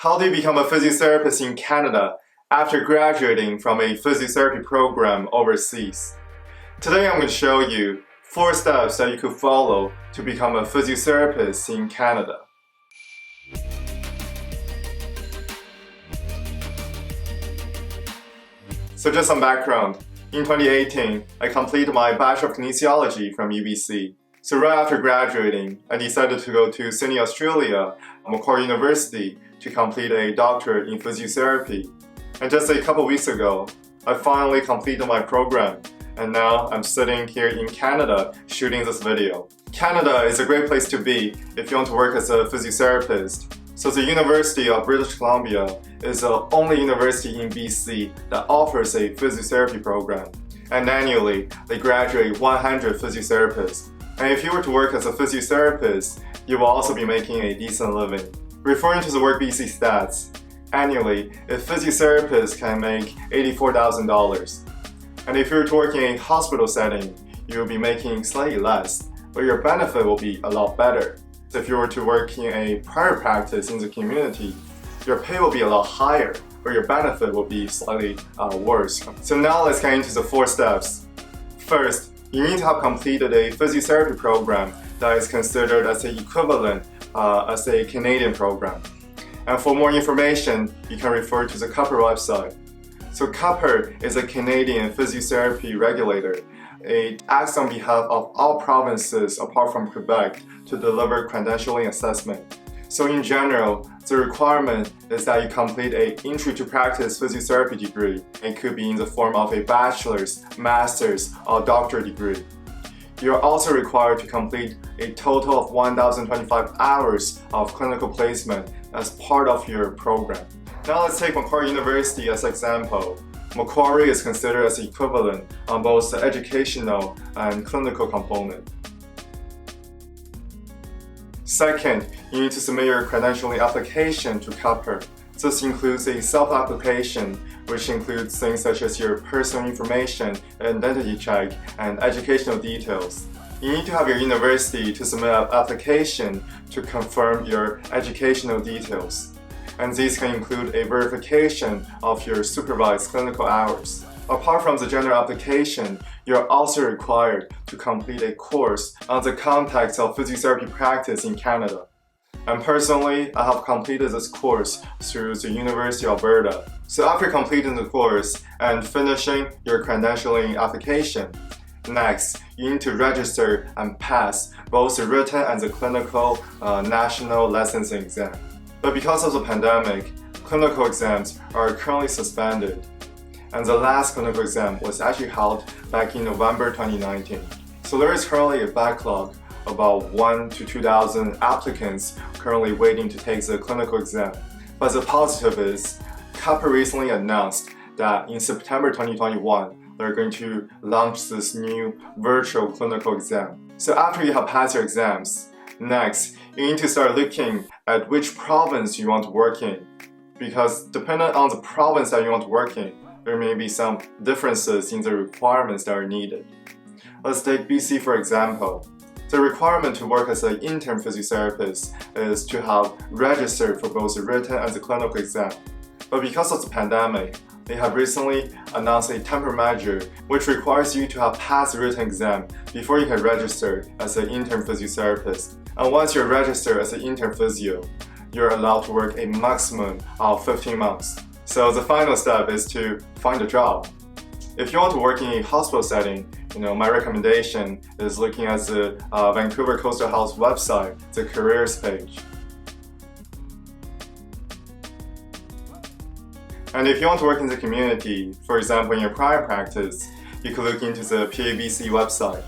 How do you become a physiotherapist in Canada after graduating from a physiotherapy program overseas? Today I'm going to show you 4 steps that you could follow to become a physiotherapist in Canada. So just some background. In 2018, I completed my Bachelor of Kinesiology from UBC. So right after graduating, I decided to go to Sydney, Australia, Macquarie University to complete a doctorate in physiotherapy. And just a couple weeks ago, I finally completed my program. And now I'm sitting here in Canada shooting this video. Canada is a great place to be if you want to work as a physiotherapist. So the University of British Columbia is the only university in BC that offers a physiotherapy program. And annually, they graduate 100 physiotherapists. And if you were to work as a physiotherapist, you will also be making a decent living. Referring to the Work BC stats, annually, a physiotherapist can make $84,000. And if you're to work in a hospital setting, you will be making slightly less, but your benefit will be a lot better. If you were to work in a private practice in the community, your pay will be a lot higher, but your benefit will be slightly worse. So now let's get into the 4 steps. First, you need to have completed a physiotherapy program that is considered as the equivalent as a Canadian program. And for more information, you can refer to the CUPR website. So CUPR is a Canadian physiotherapy regulator. It acts on behalf of all provinces apart from Quebec to deliver credentialing assessment. So in general, the requirement is that you complete an entry to practice physiotherapy degree. It could be in the form of a bachelor's, master's, or doctorate degree. You are also required to complete a total of 1,025 hours of clinical placement as part of your program. Now let's take Macquarie University as an example. Macquarie is considered as equivalent on both the educational and clinical component. Second, you need to submit your credentialing application to CUPR. This includes a self-application, which includes things such as your personal information, identity check, and educational details. You need to have your university to submit an application to confirm your educational details. And these can include a verification of your supervised clinical hours. Apart from the general application, you're also required to complete a course on the context of physiotherapy practice in Canada. And personally, I have completed this course through the University of Alberta. So after completing the course and finishing your credentialing application, next, you need to register and pass both the written and the clinical national licensing exam. But because of the pandemic, clinical exams are currently suspended. And the last clinical exam was actually held back in November 2019. So there is currently a backlog about 1,000 to 2,000 applicants currently waiting to take the clinical exam. But the positive is, CUPR recently announced that in September 2021, they're going to launch this new virtual clinical exam. So after you have passed your exams, next, you need to start looking at which province you want to work in. Because depending on the province that you want to work in, there may be some differences in the requirements that are needed. Let's take BC for example. The requirement to work as an intern physiotherapist is to have registered for both the written and the clinical exam. But because of the pandemic, they have recently announced a temporary measure which requires you to have passed the written exam before you can register as an intern physiotherapist. And once you're registered as an intern physio, you're allowed to work a maximum of 15 months. So the final step is to find a job. If you want to work in a hospital setting, my recommendation is looking at the Vancouver Coastal Health website, the careers page. And if you want to work in the community, for example in your private practice, you could look into the PABC website.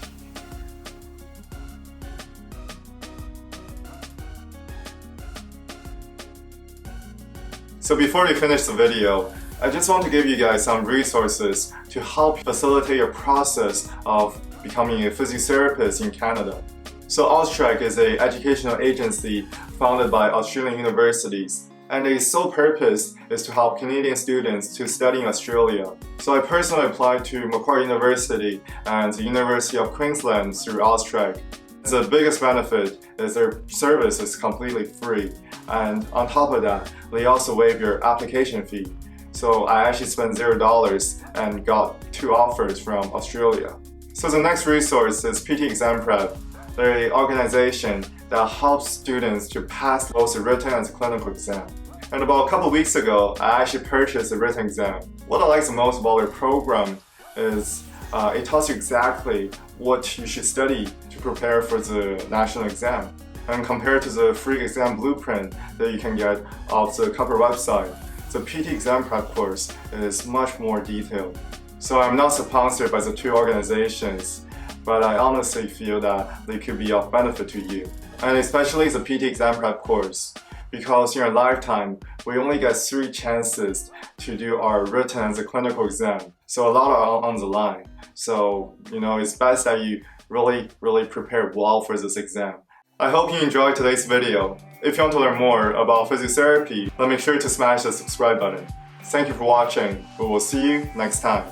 So before we finish the video, I just want to give you guys some resources to help facilitate your process of becoming a physiotherapist in Canada. So Austrec is an educational agency founded by Australian universities, and its sole purpose is to help Canadian students to study in Australia. So I personally applied to Macquarie University and the University of Queensland through Austrec. The biggest benefit is their service is completely free, and on top of that, they also waive your application fee. So I actually spent $0 and got 2 offers from Australia. So the next resource is PT Exam Prep. They're an organization that helps students to pass both the written and the clinical exam. And about a couple weeks ago, I actually purchased a written exam. What I like the most about their program is it tells you exactly what you should study to prepare for the national exam. And compared to the free exam blueprint that you can get off the cover website, the PT Exam Prep course is much more detailed. So I'm not sponsored by the 2 organizations, but I honestly feel that they could be of benefit to you. And especially the PT Exam Prep course, because in our lifetime, we only get 3 chances to do our written and the clinical exam. So a lot are on the line. So, it's best that you really prepare well for this exam. I hope you enjoyed today's video. If you want to learn more about physiotherapy, then make sure to smash the subscribe button. Thank you for watching. We will see you next time.